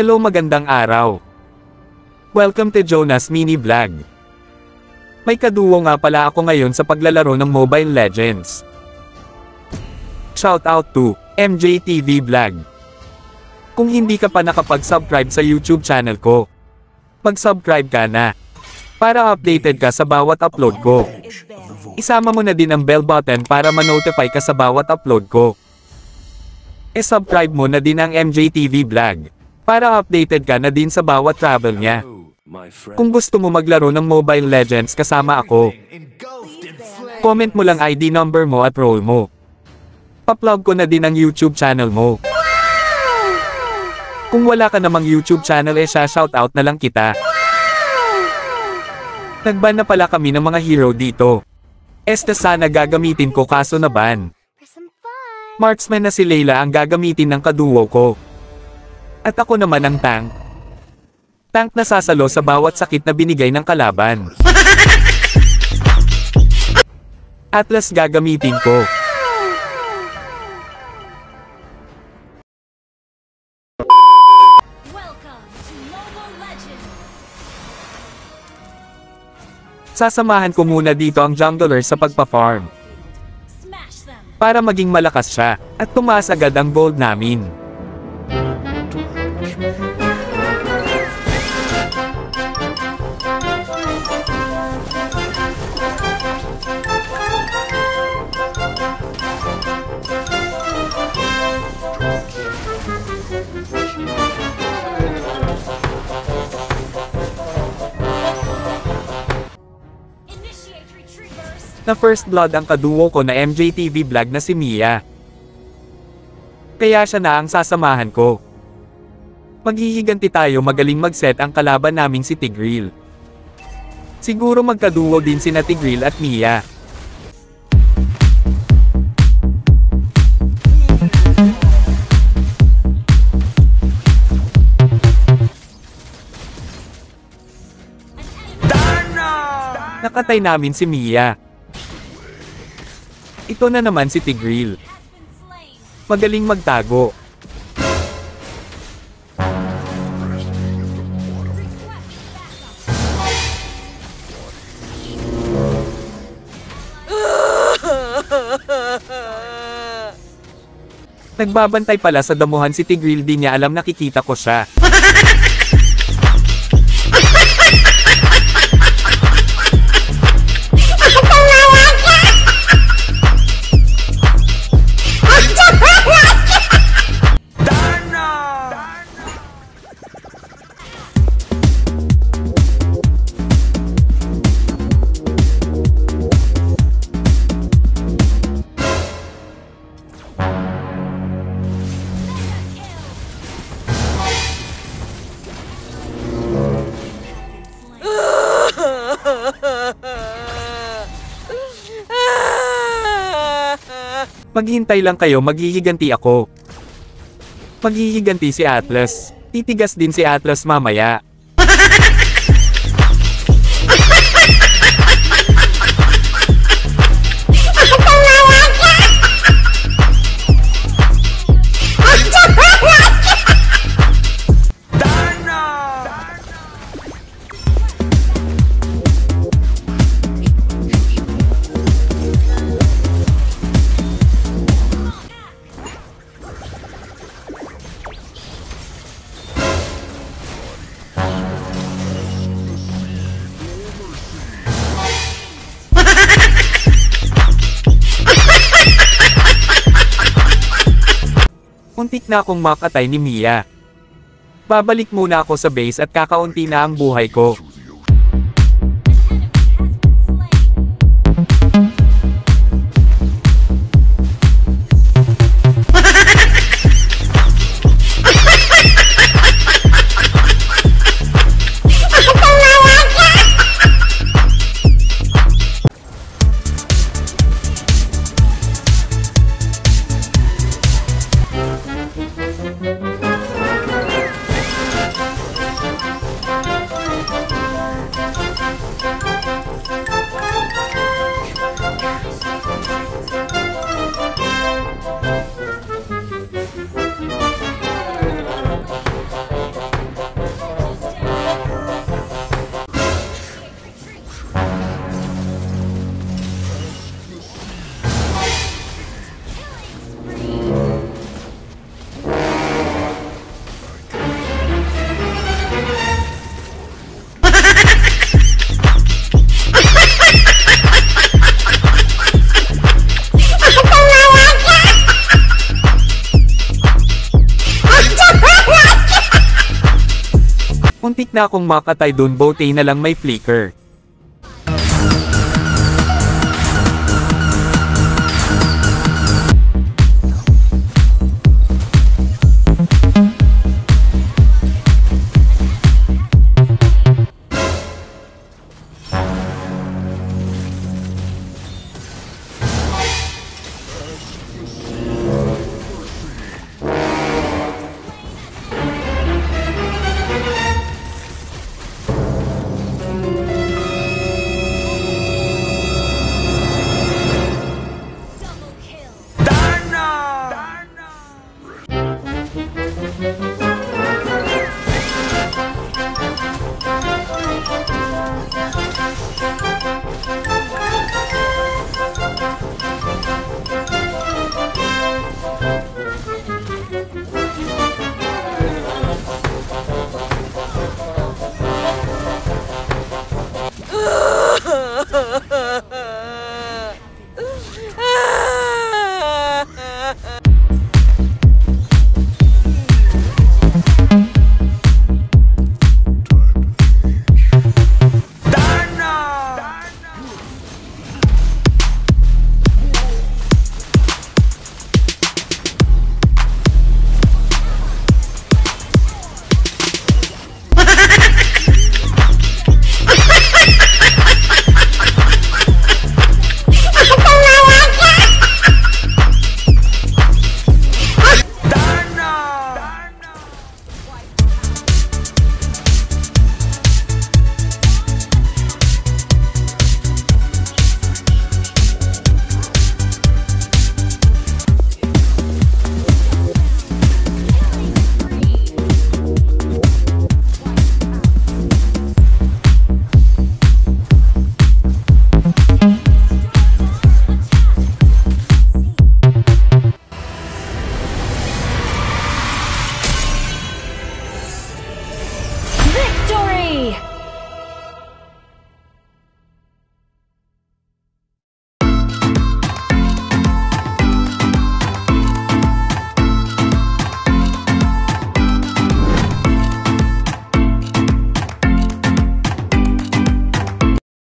Hello, magandang araw. Welcome to Jonas Mini Vlog. May kaduo nga pala ako ngayon sa paglalaro ng Mobile Legends. Shout out to MJTV Vlog. Kung hindi ka pa nakapag-subscribe sa YouTube channel ko, mag-subscribe ka na para updated ka sa bawat upload ko. Isama mo na din ang bell button para ma-notify ka sa bawat upload ko. E-subscribe mo na din ang MJTV Vlog para updated ka na din sa bawat travel niya. Kung gusto mo maglaro ng Mobile Legends kasama ako, comment mo lang ID number mo at role mo. Pa-plug ko na din ang YouTube channel mo. Kung wala ka namang YouTube channel shoutout na lang kita. Nag-ban na pala kami ng mga hero dito. Sana gagamitin ko kaso na-ban. Marksman na si Layla ang gagamitin ng kaduo ko. At ako naman ang tank. Tank na sasalo sa bawat sakit na binigay ng kalaban. Atlas gagamitin ko. Sasamahan ko muna dito ang jungler sa pagpa-farm. Para maging malakas siya, at tumaas agad ang gold namin. Na first blood ang kaduo ko na MJTV Vlog na si Mia. Kaya siya na ang sasamahan ko. Maghihiganti tayo, magaling mag-set ang kalaban naming si Tigreal. Siguro magkaduo din sina Tigreal at Mia. Nakatay namin si Mia. Ito na naman si Tigreal. Magaling magtago. Nagbabantay pala sa damuhan si Tigreal, di niya alam nakikita ko siya. Maghintay lang kayo, maghihiganti ako. Maghihiganti si Atlas. Titigas din si Atlas mamaya. Muntik na akong makatay ni Mia. Babalik muna ako sa base at kakaunti na ang buhay ko. Muntik na akong makatay dun, buti na lang may flicker.